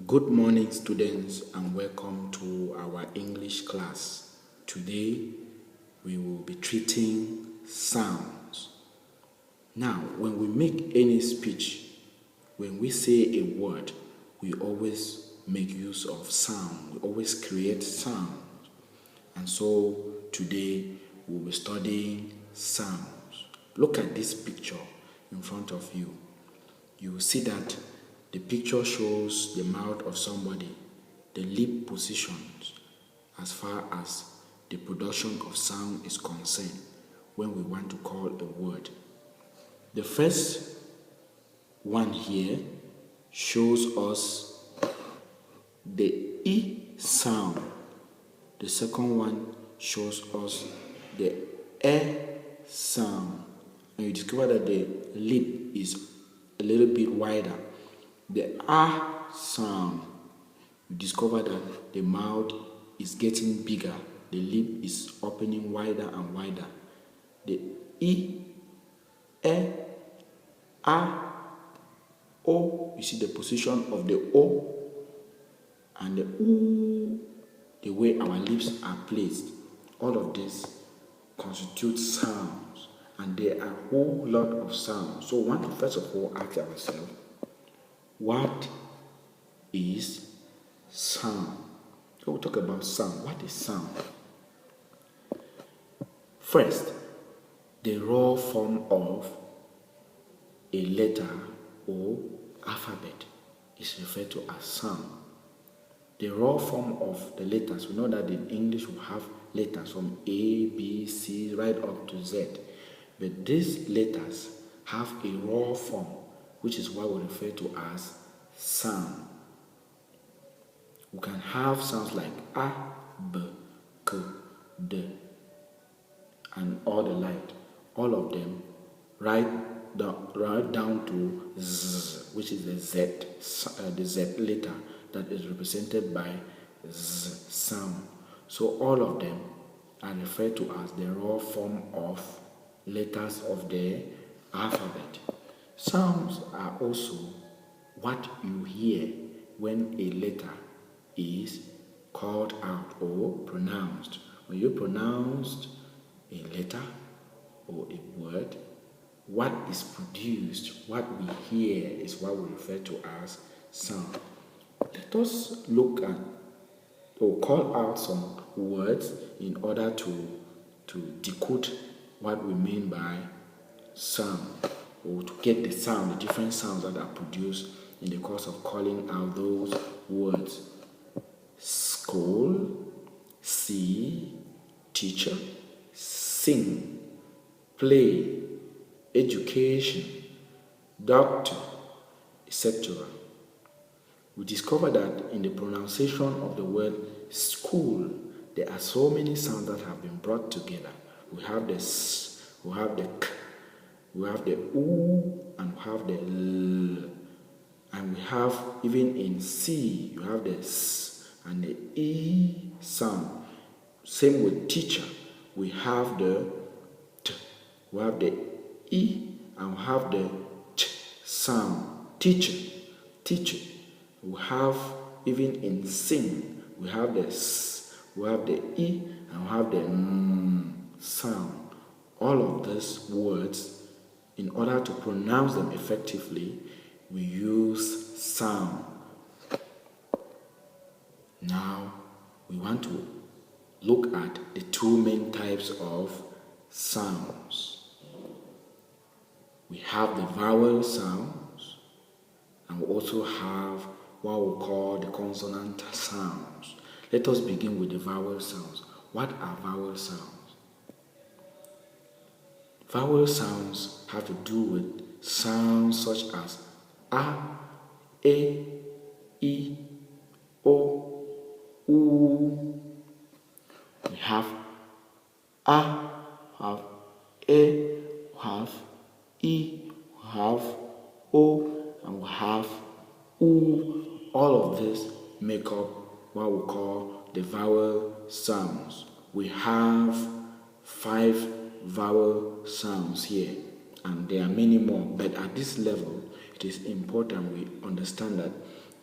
Good morning, students, and welcome to our English class. Today, we will be treating sounds. Now, when we make any speech, when we say a word, we always make use of sound. We always create sound. And so, today, we will be studying sounds. Look at this picture in front of you. You will see that the picture shows the mouth of somebody, the lip positions, as far as the production of sound is concerned when we want to call a word. The first one here shows us the E sound. The second one shows us the E sound. And you discover that the lip is a little bit wider. The A sound, you discover that the mouth is getting bigger, the lip is opening wider and wider. The E, A, O, you see the position of the O, and the U, the way our lips are placed. All of this constitutes sounds, and there are a whole lot of sounds. So we want to first of all ask ourselves, what is sound? So we'll talk about sound. What is sound? First, the raw form of a letter or alphabet is referred to as sound. The raw form of the letters, we know that in English we have letters from A, B, C, right up to Z. But these letters have a raw form, which is what we refer to as sound. We can have sounds like A, B, K, D, and all the like. All of them right down to Z, which is the Z letter that is represented by Z sound. So all of them are referred to as the raw form of letters of the alphabet. Sounds are also what you hear when a letter is called out or pronounced. When you pronounce a letter or a word, what is produced, what we hear, is what we refer to as sound. Let us look at or call out some words in order to decode what we mean by sound, or to get the sound, the different sounds that are produced in the course of calling out those words. School, see, teacher, sing, play, education, doctor, etc. We discover that in the pronunciation of the word school, there are so many sounds that have been brought together. We have the S, we have the K, we have the U, and we have the L. And we have, even in C, you have the S and the E sound. Same with teacher. We have the T, we have the E, and we have the Ch sound. Teacher, teacher. We have, even in sing, we have the S, we have the E, and we have the N sound. All of these words, in order to pronounce them effectively, we use sound. Now, we want to look at the two main types of sounds. We have the vowel sounds, and we also have what we call the consonant sounds. Let us begin with the vowel sounds. What are vowel sounds? Vowel sounds have to do with sounds such as A, E, I, O, U. We have A, have E, have I, have O, and we have U. All of this make up what we call the vowel sounds. We have 5 vowel sounds here, and there are many more, but at this level it is important we understand that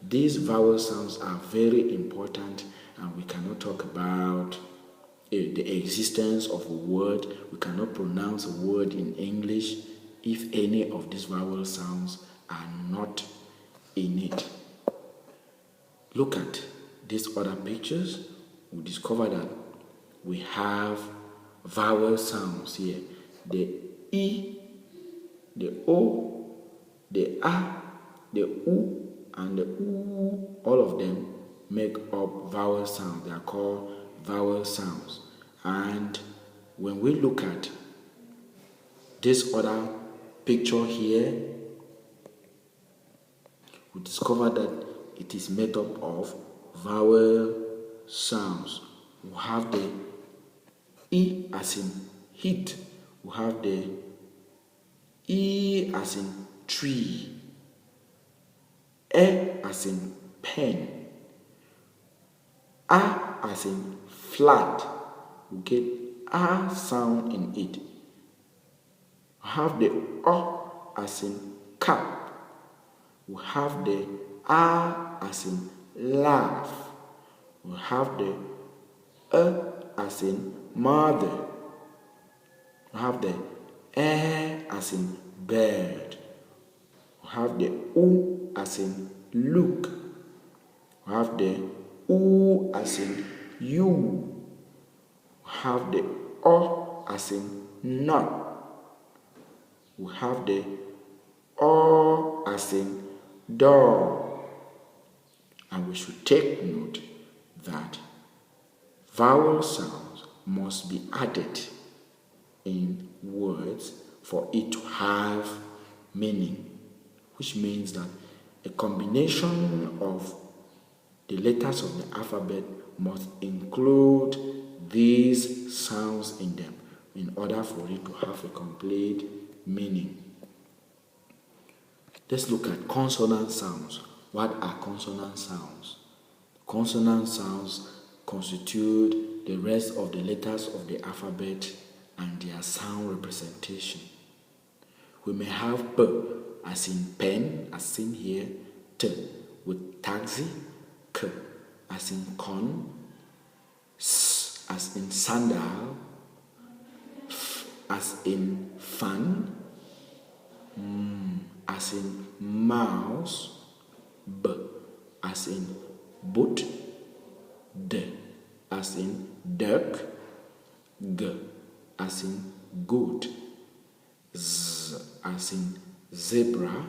These vowel sounds are very important, and we cannot talk about the existence of a word. We cannot pronounce a word in English if any of these vowel sounds are not in it. Look at these other pictures. We discover that we have vowel sounds here. The E, the O, the A, the U, and the U, all of them make up vowel sounds. They are called vowel sounds. And when we look at this other picture here, we discover that it is made up of vowel sounds. We have the E as in heat. We have the E as in tree. E as in pen. A as in flat. We get A sound in it. We have the O as in cap. We have the A as in laugh. We have the E as in mother. We have the E as in bird. We have the U as in look. We have the U as in you. We have the O as in not. We have the O as in door. And we should take note that vowel sounds must be added in words for it to have meaning, which means that a combination of the letters of the alphabet must include these sounds in them in order for it to have a complete meaning. Let's look at consonant sounds. What are consonant sounds? Consonant sounds constitute the rest of the letters of the alphabet and their sound representation. We may have P as in pen, as seen here, T with taxi, K as in con, S as in sandal, F as in fan, M as in mouse, B as in boot, D as in duck, G as in goat, Z as in zebra,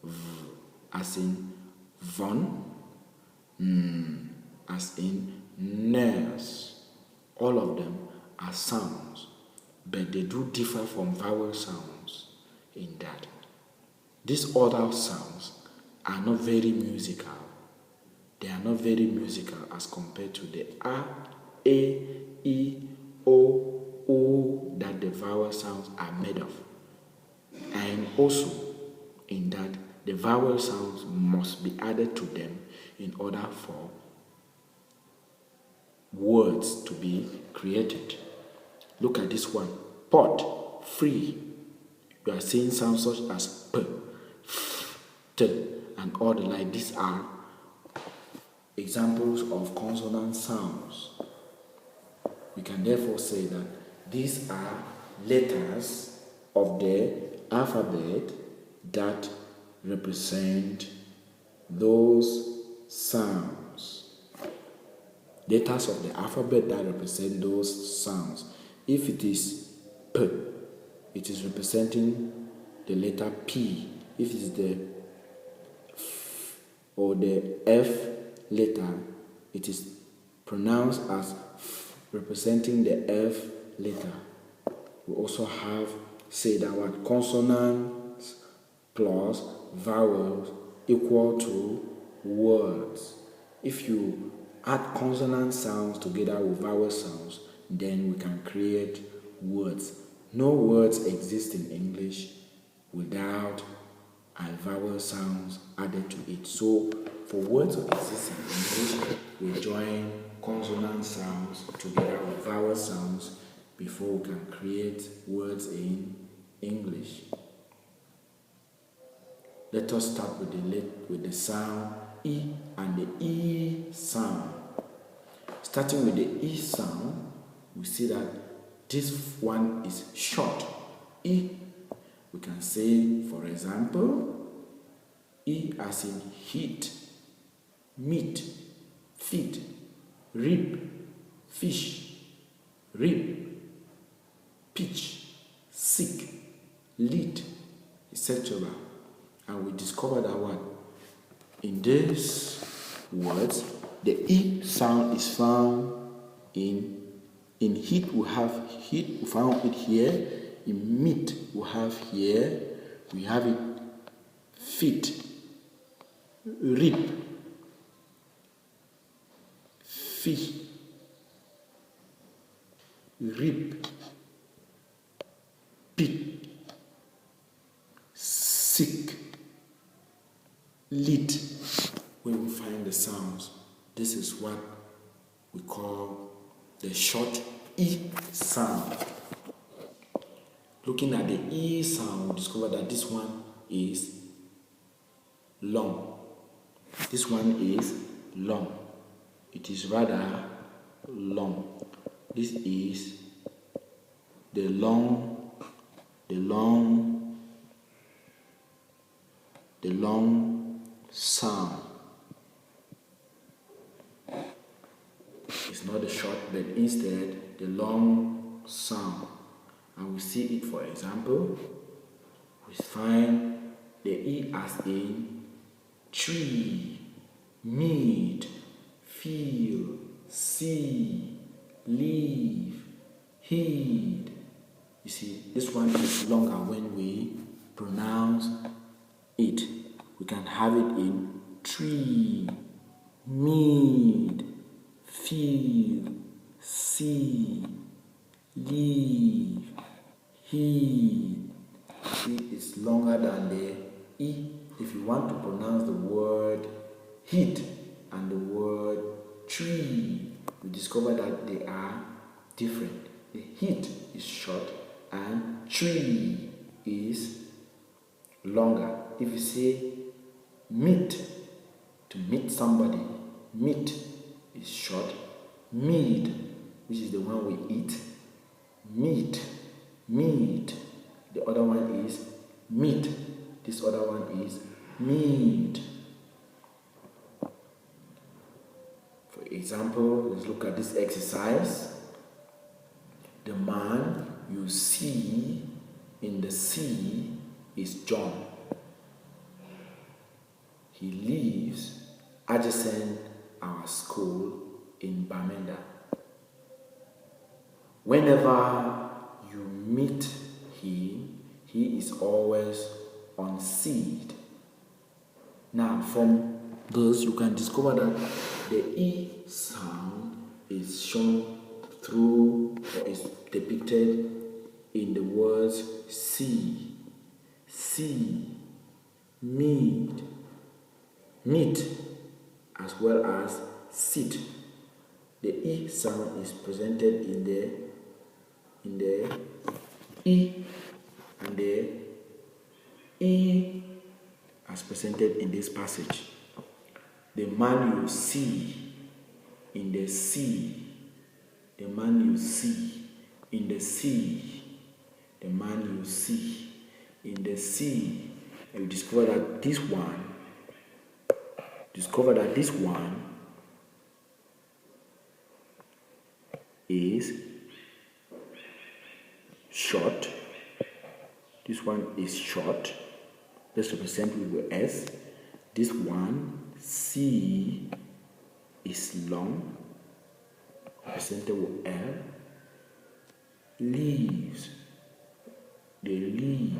V as in von, N as in nurse. All of them are sounds, but they do differ from vowel sounds in that these other sounds are not very musical. They are not very musical as compared to the A, E, O, U that the vowel sounds are made of. And also in that the vowel sounds must be added to them in order for words to be created. Look at this one. Pot, free. You are seeing sounds such as P, F, T, and all the like. These are examples of consonant sounds. We can therefore say that these are letters of the alphabet that represent those sounds. Letters of the alphabet that represent those sounds. If it is P, it is representing the letter P. If it is the F or the F letter, it is pronounced as F, representing the F letter. We also have said that what consonants plus vowels equal to words. If you add consonant sounds together with vowel sounds, then we can create words. No words exist in English without vowel sounds added to it. So for words to exist in English, we join consonant sounds together with vowel sounds before we can create words in English. Let us start with the sound E and the E sound. Starting with the E sound, we see that this one is short. E. We can say, for example, E as in heat, meat, feed, rib, fish, rib, pitch, sick, lead, etc. And we discover that what? In these words, the E sound is found in heat, we have heat, we found it here. In meat, we have here, we have it feet, rib, fish, rib, pit, sick, lead. When we find the sounds, this is what we call the short E sound. Looking at the E sound, we discover that this one is long. This one is long. It is rather long. This is the long sound. It's not the short, but instead the long sound. And we see it, for example, we find the E as in tree, meat, field, sea, leaf, heed. You see, this one is longer when we pronounce it. We can have it in tree, mead, field, sea, leaf, heed. See, it's longer than the E. If you want to pronounce the word heat and the word tree, we discover that they are different. The heat is short and tree is longer. If you say meet, to meet somebody, meat is short. Mead, which is the one we eat, meat, meat. The other one is meat. This other one is meat. For example, let's look at this exercise. The man you see in the sea is John. He lives adjacent our school in Bamenda. Whenever you meet him, he is always on seed. Now, from this, you can discover that the E sound is shown through, or is depicted in the words see, meat, meat, as well as sit. The E sound is presented in the E, and the E as presented in this passage. The man you see in the sea, the man you see in the sea, the man you see in the sea. And you discover that this one is short. This one is short. Let's represent with the S. This one, C, is long, represented with L. Leaves. The leaf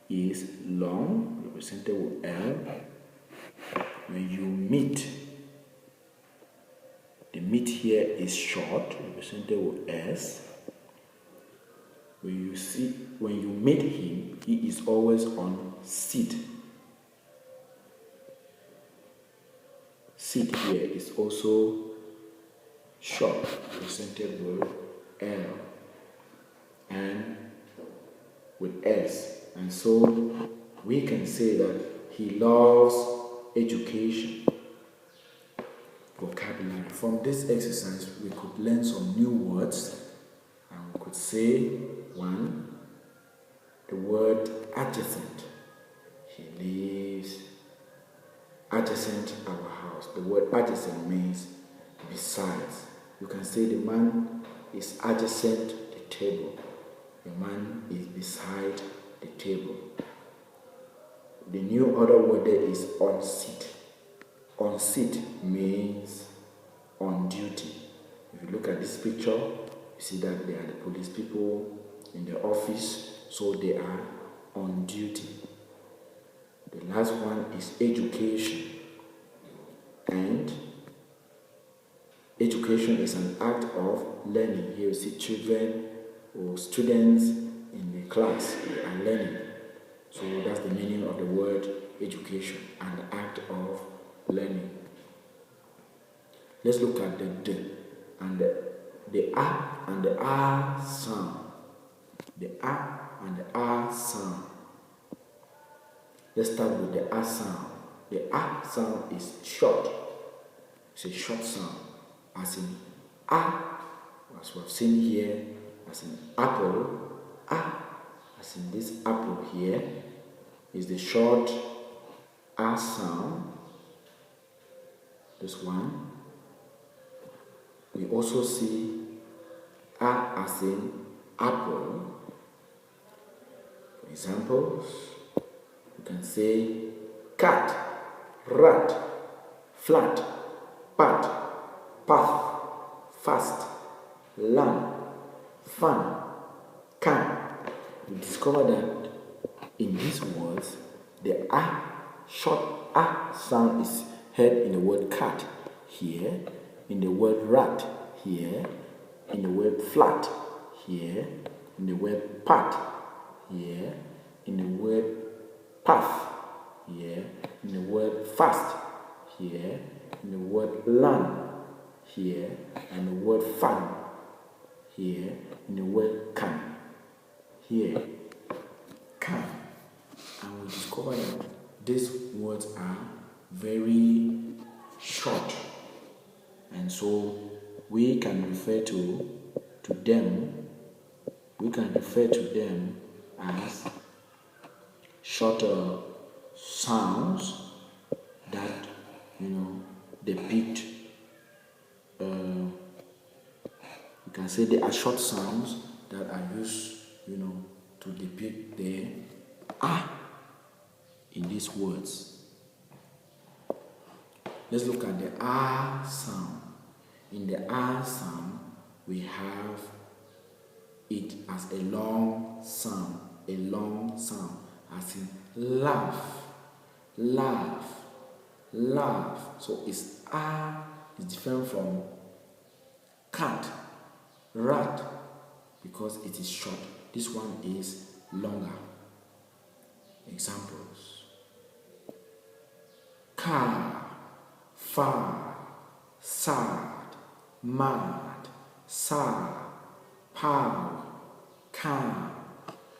is long, represented with L. When you meet, the meet here is short, represented with S. When you meet him, he is always on sit. Sit here is also short, represented with L and with S. And so we can say that he loves education. Vocabulary. From this exercise, we could learn some new words, and we could say, one, the word adjacent. He lives adjacent our house. The word adjacent means besides. You can say the man is adjacent the table. The man is beside the table. The new other word there is on seat. On seat means on duty. If you look at this picture, you see that they are the police people in the office, so they are on duty. The last one is education. And education is an act of learning. Here you see children or students in the class are learning. So that's the meaning of the word education, an act of learning. Let's look at the D and the A and the R sound. The A and the R sound. Let's start with the A sound. The A sound is short. It's a short sound. As in A, as we have seen here, as in apple, A, as in this apple here, is the short A sound. This one. We also see A as in apple. For examples, you can say cat, rat, flat, pat, path, fast, lamb, fun, can. We discover that in these words, the A, short A sound is heard in the word cat here, in the word rat here, in the word flat here, in the word pat here, in the word path here, in the word fast here, in the word land here, and the word fun here, in the word can here, can. And we discover that these words are very short, and so we can refer to them. We can refer to them as shorter sounds that depict. You can say they are short sounds that are used, to depict the A in these words. Let's look at the R sound. In the R sound, we have it as a long sound, as in laugh, laugh, laugh. So it's R is different from cat, rat, because it is short. This one is longer. Examples: car, far, sad, mad, sad, pow, calm.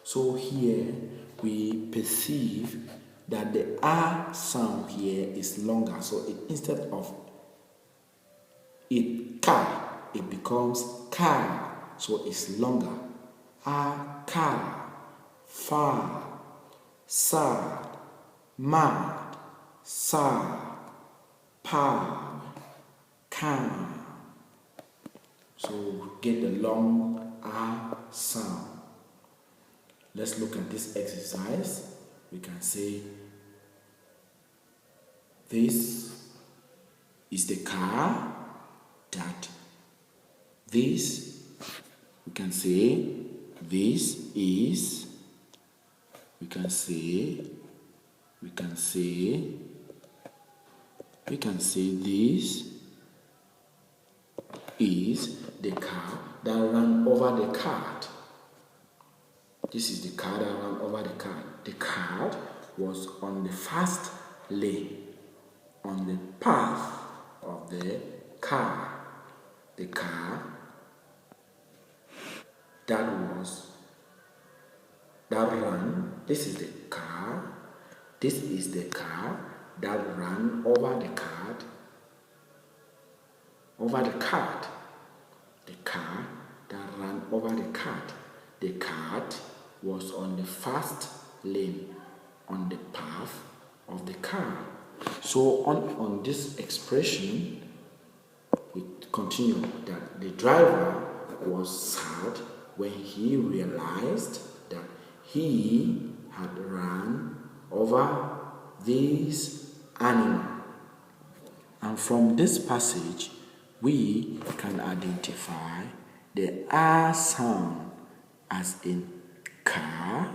So here we perceive that the R sound here is longer. So instead of it car, it becomes car. So it's longer. A car, far, sad, mad, sad, pow, calm. So get the long R sound. Let's look at this exercise. We can say, this is the car that this, we can say, this is, we can say this is the car that ran over the cart. This is the car that ran over the cart. The cart was on the fast lane, on the path of the car. The car that ran, this is the car, this is the car that ran over the cart, the car that ran over the cart. The cart was on the fast lane on the path of the car. So on this expression, we continue that the driver was sad when he realized that he had run over this animal. And from this passage, we can identify the R sound as in car,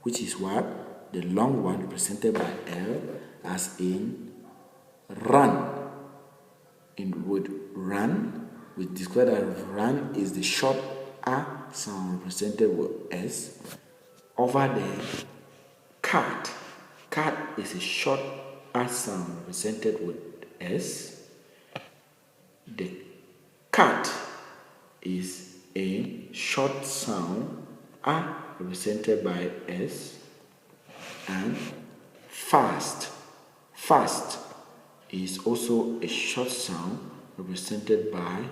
which is what? The long one represented by L, as in run. In would run, we declare that run is the short R sound represented with S. Over there, cat. Cat is a short R sound represented with S. The cat is a short sound R represented by S. And fast. Fast is also a short sound represented by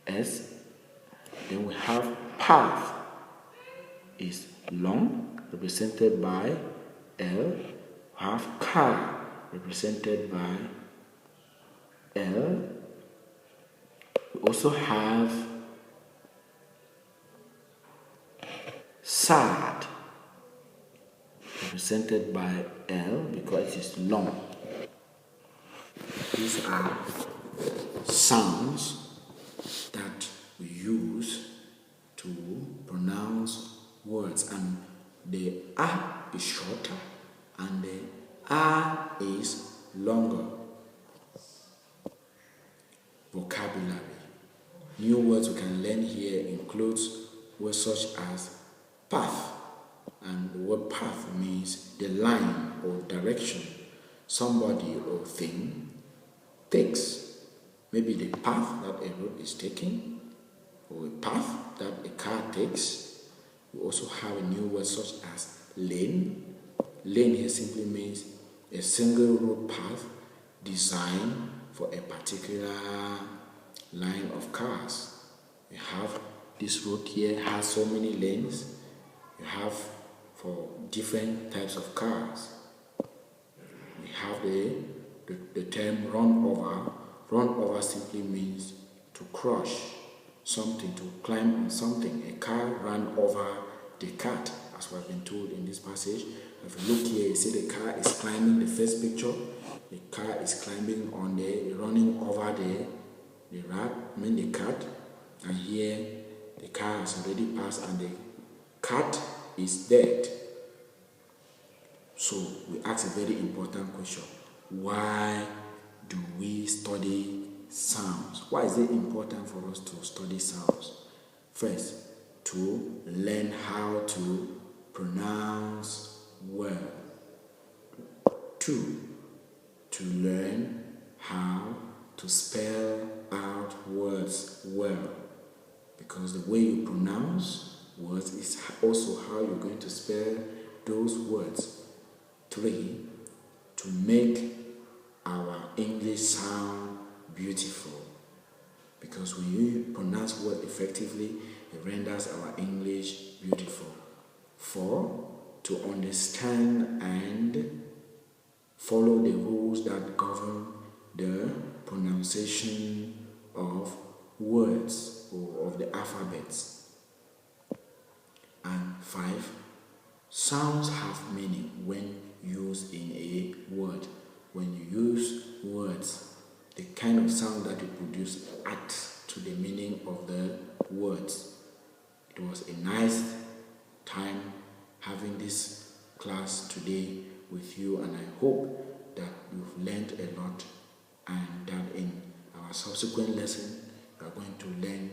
S. Then we have path is long represented by L. We have car represented by L. We also have sad represented by L because it is long. These are sounds that we use to pronounce words, and the R is shorter and the R is longer. Vocabulary. New words we can learn here includes words such as path, and the word path means the line or direction somebody or thing takes. Maybe the path that a road is taking, or a path that a car takes. We also have a new word such as lane. Lane here simply means a single road path designed for a particular line of cars. We have this road here has so many lanes. You have for different types of cars. We have the term run over. Run over simply means to crush something, to climb on something. A car ran over the cart, as we have been told in this passage. If you look here, you see the car is climbing. The first picture, the car is climbing on running over the cart, and here the car has already passed and the cart is dead. So we ask a very important question: why do we study sounds? Why is it important for us to study sounds? First, to learn how to pronounce well. 2, to learn how to spell out words well. Because the way you pronounce words is also how you're going to spell those words. 3, to make our English sound beautiful, because when you pronounce word effectively, it renders our English beautiful. 4, to understand and follow the rules that govern the pronunciation of words or of the alphabets. And 5, sounds have meaning when used in a word. When you use words, the kind of sound that you produce adds to the meaning of the words. It was a nice time having this class today with you, and I hope that you've learned a lot, and that in our subsequent lesson you are going to learn